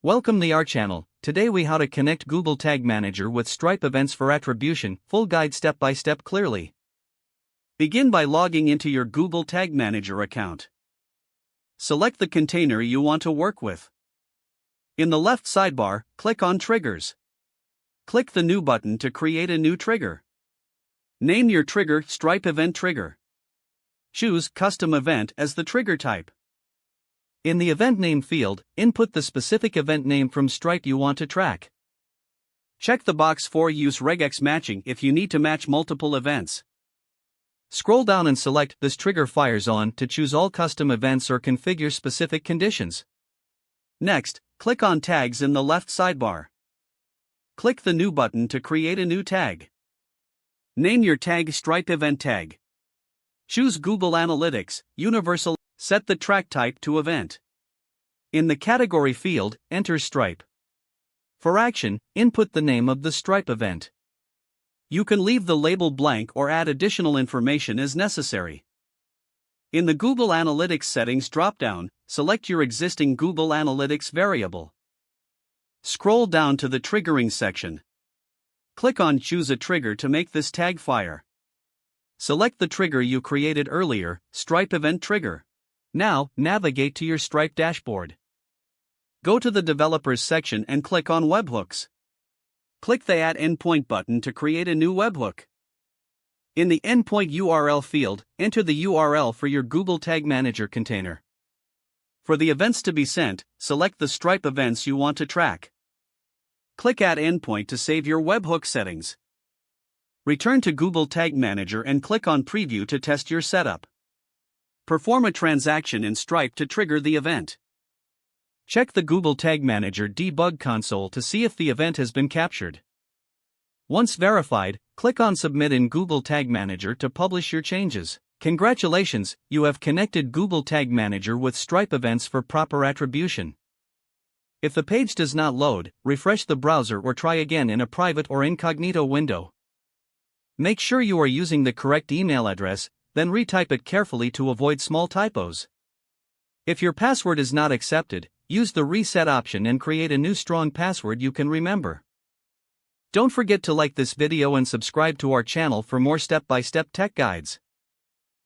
Welcome to our channel. Today we how to connect Google Tag Manager with Stripe events for attribution, full guide step by step clearly. Begin by logging into your Google Tag Manager account. Select the container you want to work with. In the left sidebar, click on Triggers. Click the New button to create a new trigger. Name your trigger Stripe Event Trigger. Choose Custom Event as the trigger type. In the event name field, input the specific event name from Stripe you want to track. Check the box for Use regex matching if you need to match multiple events. Scroll down and select This trigger fires on to choose all custom events or configure specific conditions. Next, click on Tags in the left sidebar. Click the New button to create a new tag. Name your tag Stripe Event Tag. Choose Google Analytics, Universal. Set the track type to Event. In the category field, enter Stripe. For action, input the name of the Stripe event. You can leave the label blank or add additional information as necessary. In the Google Analytics settings dropdown, select your existing Google Analytics variable. Scroll down to the triggering section. Click on Choose a trigger to make this tag fire. Select the trigger you created earlier, Stripe Event Trigger. Now, navigate to your Stripe dashboard. Go to the Developers section and click on Webhooks. Click the Add Endpoint button to create a new webhook. In the Endpoint URL field, enter the URL for your Google Tag Manager container. For the events to be sent, select the Stripe events you want to track. Click Add Endpoint to save your webhook settings. Return to Google Tag Manager and click on Preview to test your setup. Perform a transaction in Stripe to trigger the event. Check the Google Tag Manager debug console to see if the event has been captured. Once verified, click on Submit in Google Tag Manager to publish your changes. Congratulations, you have connected Google Tag Manager with Stripe events for proper attribution. If the page does not load, refresh the browser or try again in a private or incognito window. Make sure you are using the correct email address, then retype it carefully to avoid small typos. If your password is not accepted, use the reset option and create a new strong password you can remember. Don't forget to like this video and subscribe to our channel for more step-by-step tech guides.